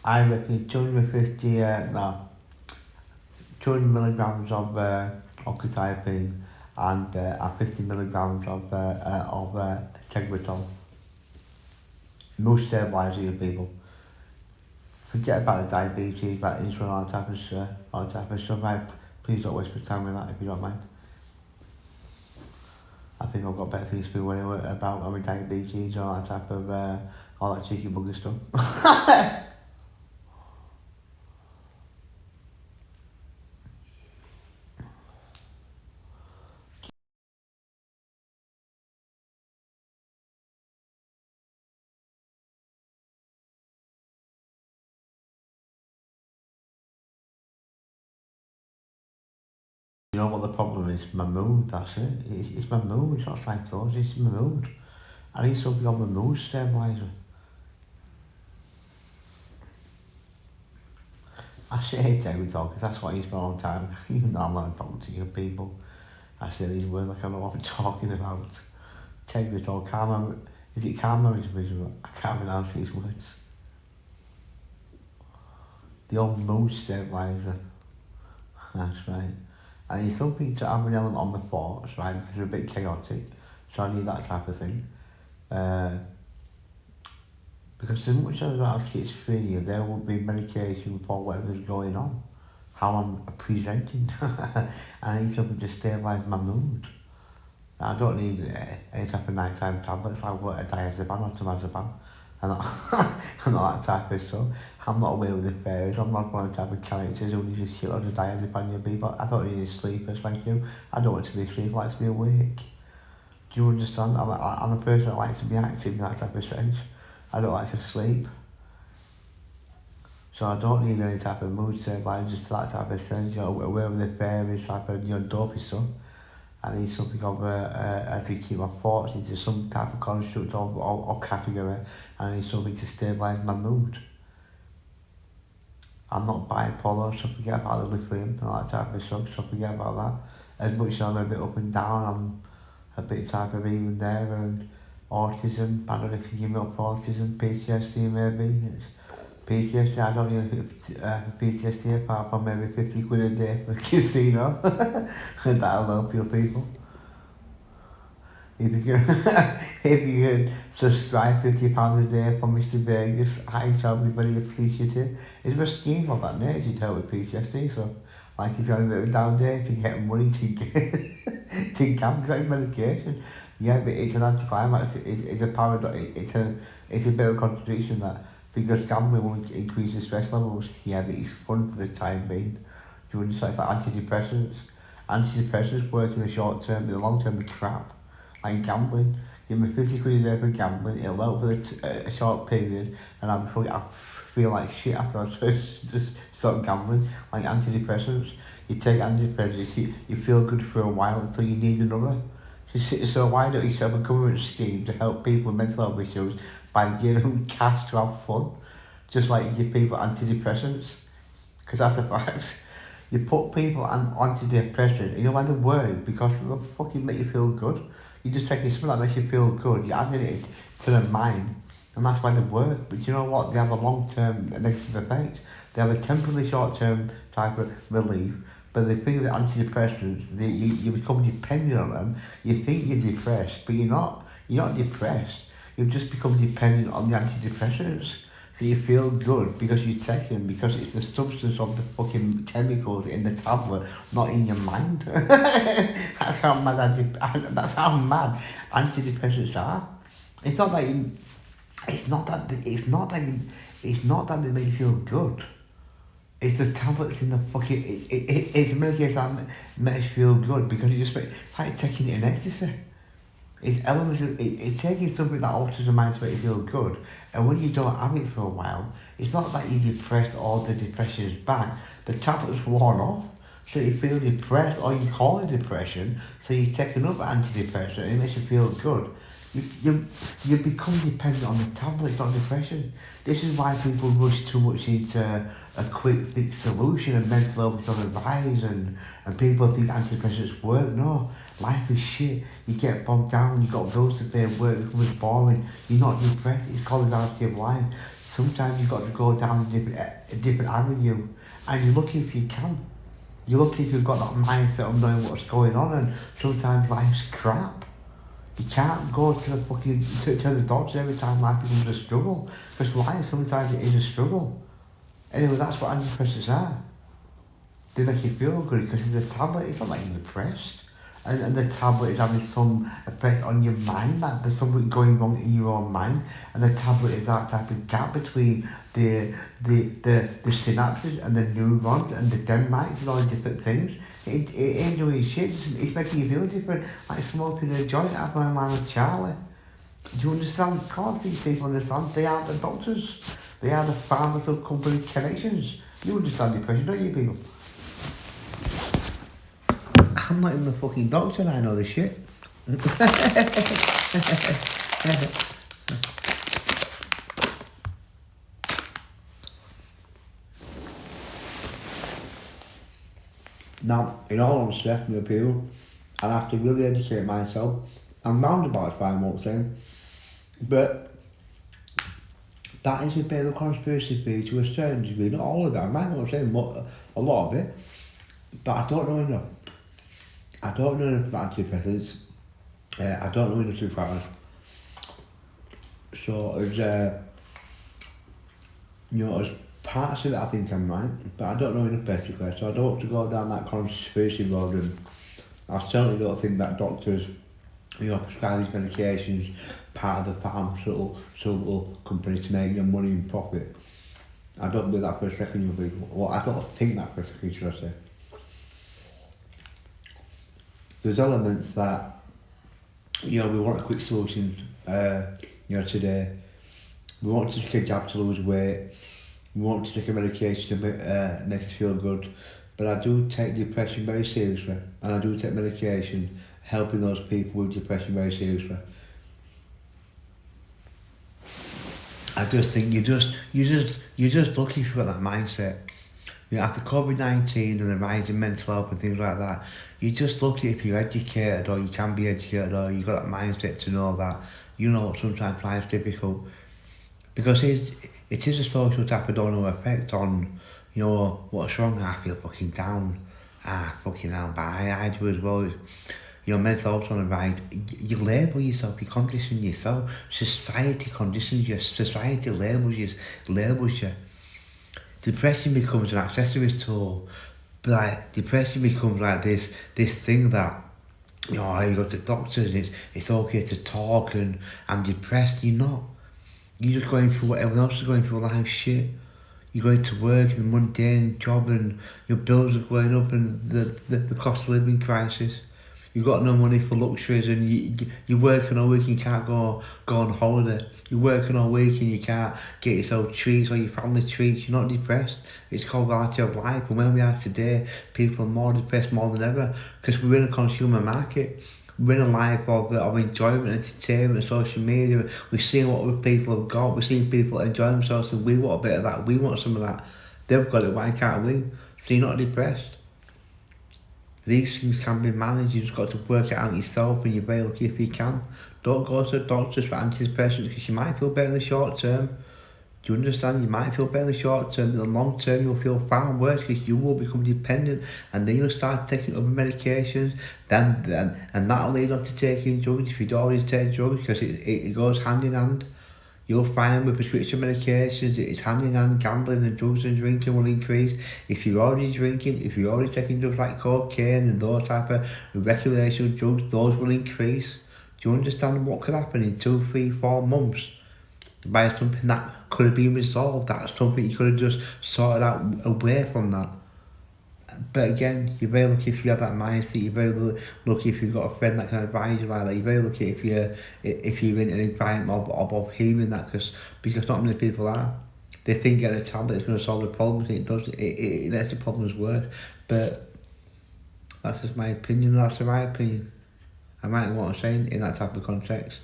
I reckon 250, 200 milligrams of oxytyrine and 50 milligrams of Tegretol. No stabiliser you people. Forget about the diabetes, about insulin, all that type of stuff. Right? Please don't waste my time with that if you don't mind. I think I've got better things to be worrying about having diabetes or that type of all that cheeky bugger stuff. You know what the problem is? My mood, that's it. It's my mood, it's not psychosis, it's my mood. I need something on my mood stabiliser. I say Tegretol because that's what I use for a long time. Even though I'm not a doctor, you people. I say these words like I know what I'm talking about. Tegretol, is it karma? I can't pronounce these words. The old mood stabiliser. That's right. I need something to have an element on my thoughts, right? Because they're a bit chaotic. So I need that type of thing. Because as much as I have schizophrenia, there will be medication for whatever's going on. How I'm presenting. I need something to stabilise my mood. I don't need any type of nighttime tablets like what a diazepam or temazepam. And and all that type of stuff. I'm not aware with the fairies. I'm not one of the type of characters who needs a shitload of diazepam, you people. I don't need sleepers, thank you. I don't want to be asleep, I like to be awake. Do you understand? I'm a person that likes to be active in that type of sense. I don't like to sleep. So I don't need any type of mood stabilizer, just that type of sense, aware of the fairies type of, dopey stuff. I need something to keep my thoughts into some type of construct or category. I need something to stabilise my mood. I'm not bipolar, so forget about the lithium and all that type of stuff, so forget about that. As much as I'm a bit up and down, I'm a bit type of even there, and autism, I don't know if you give me up for autism, PTSD maybe. PTSD, I don't need PTSD apart from maybe 50 quid a day for the casino. That'll help you people. If you can, if you can subscribe £50 a day for Mr. Vegas, I shall be very appreciative. It's a scheme of that nature to help with PTSD, so like if you're on a bit of a down day to get money to get to gamble, like medication. Yeah, but it's an anticlimax, it's a paradox, it's a bit of a contradiction that because gambling won't increase the stress levels, yeah, but it's fun for the time being. Do you understand? It's like antidepressants. Antidepressants work in the short term, but in the long term, they're crap. Like gambling. Give me 50 quid a day for gambling, it'll help for a short period, and I feel like shit after I just stop gambling. Like antidepressants. You take antidepressants, you feel good for a while until you need another. So why don't you set up a government scheme to help people with mental health issues by giving them cash to have fun? Just like you give people antidepressants. Because that's a fact. You put people on antidepressants, you know why they work? Because they'll fucking make you feel good. You just taking something that makes you feel good, you're adding it to the mind, and that's why they work. But you know what? They have a long-term negative effect. They have a temporary short-term type of relief, but the thing with antidepressants, you become dependent on them. You think you're depressed, but you're not. You're not depressed. You've just become dependent on the antidepressants. So you feel good because you take them, because it's the substance of the fucking chemicals in the tablet, not in your mind. That's how mad antidepressants are. It's not that you, it's not that they make you feel good. It's the tablets in the fucking, it's a medication that makes you feel good because you just it's like taking it in ecstasy. It's elements of, it's taking something that alters the mind to make you feel good. And when you don't have it for a while, it's not that you're depressed or the depression is back. The tablet's worn off. So you feel depressed or you call it depression. So you take another antidepressant and it makes you feel good. You become dependent on the tablet, it's not depression. This is why people rush too much into a quick fix solution and mental health is on the rise and people think antidepressants work. No, life is shit. You get bogged down, you got bills to pay, work becomes boring. You're not depressed, it's called the reality of life. sometimes you've got to go down a different avenue, and you're lucky if you can. You're lucky if you've got that mindset of knowing what's going on, and sometimes life's crap. You can't go to the fucking to the doctors every time life becomes a struggle, because life sometimes it is a struggle. Anyway, that's what antidepressants are. They make you feel good because it's a tablet. It's not like you're depressed, and the tablet is having some effect on your mind. That there's something going wrong in your own mind, and the tablet is that type of gap between the synapses and the neurons and the dendrites and all the different things. It ain't doing shit. It's making you feel different, like smoking a joint out of my man with Charlie. Do you understand? Of course, these people understand. They aren't the doctors. They are the pharmaceutical company connections. You understand depression, don't you, people? I'm not even a fucking doctor and I know this shit. Now, in all honesty, with people, I have to really educate myself. I'm roundabout by what I'm saying, but that is a bit of a conspiracy theory to a certain degree. Not all of that. I might not say a lot of it, but I don't know enough. I don't know enough about antidepressants. I don't know enough to be quite honest. So as there's parts of it I think I'm right, but I don't know enough basically. So I don't want to go down that conspiracy road, and I certainly don't think that doctors, prescribe these medications part of the pharmaceutical company to make your money and profit. I don't believe that for a second, you people. Well, I don't think that for a second, should I say. There's elements that, we want a quick solution, today. We want to take a jab to lose weight. We want to take a medication to make us feel good. But I do take depression very seriously, and I do take medication helping those people with depression very seriously. I just think you're just lucky if you've got that mindset. After COVID-19 and the rise in mental health and things like that, you're just lucky if you're educated, or you can be educated, or you've got that mindset to know that, sometimes life's difficult. Because it is a social type of domino effect on, what's wrong, I feel fucking down. Fucking down, but I do as well. Mental health on the rise. You label yourself, you condition yourself. Society conditions you, society labels you. Depression becomes an accessories tool, but depression becomes like this thing that, you go to doctors and it's okay to talk and I'm depressed. You're not. You're just going through what everyone else is going through, life shit. You're going to work in the mundane job and your bills are going up and the cost of living crisis. You've got no money for luxuries and you're working all week and you can't go on holiday. You're working all week and you can't get yourself treats or your family treats. You're not depressed. It's called reality of life. And where we are today, people are more depressed more than ever because we're in a consumer market. We're in a life of enjoyment, entertainment, social media. We're seeing what other people have got. We're seeing people enjoy themselves and we want a bit of that. We want some of that. They've got it, why can't we? So you're not depressed. These things can be managed, you just got to work it out yourself and you're very lucky if you can. Don't go to the doctors for antidepressants because you might feel better in the short term. Do you understand? You might feel better in the short term, but in the long term you'll feel far worse because you will become dependent and then you'll start taking other medications and that'll lead on to taking drugs if you don't always take drugs because it goes hand in hand. You'll find with prescription medications, it's hand in hand, gambling and drugs and drinking will increase. If you're already drinking, if you're already taking drugs like cocaine and those type of recreational drugs, those will increase. Do you understand what could happen in 2, 3, 4 months? By something that could have been resolved, that's something you could have just sorted out away from that. But again, you're very lucky if you have that mindset. You're very lucky if you've got a friend that can advise you like that. You're very lucky if you're in an environment of hearing that, because not many people are. They think getting a tablet is going to solve the problem, and it does. It makes the problems worse. But that's just my opinion. That's the right opinion. I might know what I'm saying in that type of context.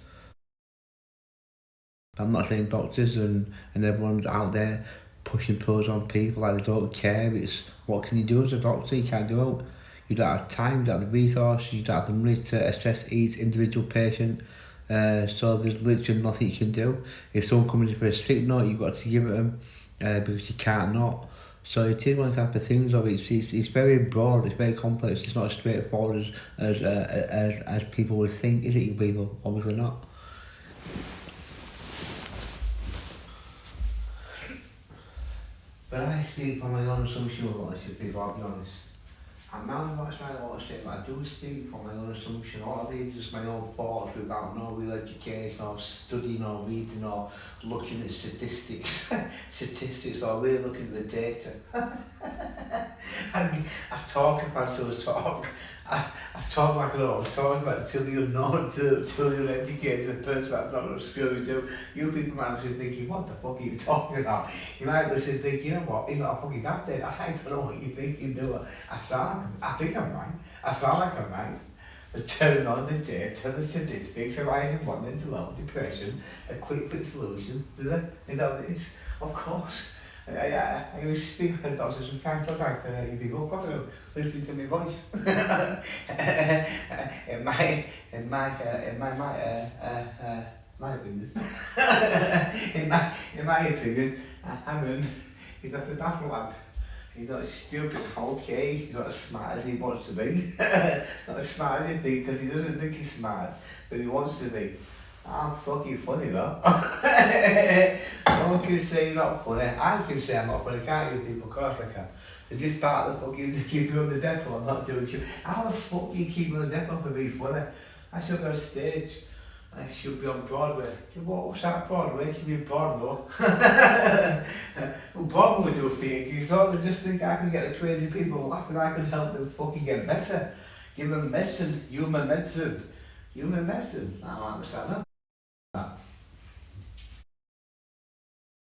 I'm not saying doctors and everyone's out there pushing pills on people like they don't care. It's what can you do as a doctor? You can't do it. You don't have time, you don't have the resources, you don't have the money to assess each individual patient. So there's literally nothing you can do. If someone comes in for a sick note, you've got to give it them because you can't not. So it is one type of things of it. It's very broad, it's very complex, it's not as straightforward as people would think, is it, you people? Obviously not. But I speak from my own assumption of what I should people, I'll be honest. I'm not much my own say, but I do speak from my own assumption. All of these is my own thoughts without no real education or studying or reading or looking at statistics. Statistics or really looking at the data. I talk about to talk. I talk like I know, I talk about till you know, till you're educated, the person that's not at school you do. You people might be thinking, what the fuck are you talking about? You might listen and think, you know what, he's not a fucking captain. I don't know what you think you do. I think I'm right. I sound like I'm right. The turn on the data, the statistics, arising one mental health, depression, a quick solution. Is that what it is? Of course. I used to speak like a doctor sometimes. I like to you people, of course I do. Listen to my voice. My opinion. in my opinion, Hammond, he's not a daft lad. He's not stupid, okay, he's not as smart as he wants to be. Not as smart as he thinks, because he doesn't think he's smart, but he wants to be. I'm fucking funny though. No one can say you're not funny. I can say I'm not funny, can't you people? Of course I can. It's just part of the fucking to keep you on the depot. I'm not doing shit. How the fuck do you keep me on the depot for being funny? I should go on stage. I should be on Broadway. What's that Broadway? It should be Broadway. Well, Broadway do a thing. So they just think I can get the crazy people laughing. I can help them fucking get better. Give them medicine, human medicine. Human medicine. I don't understand that.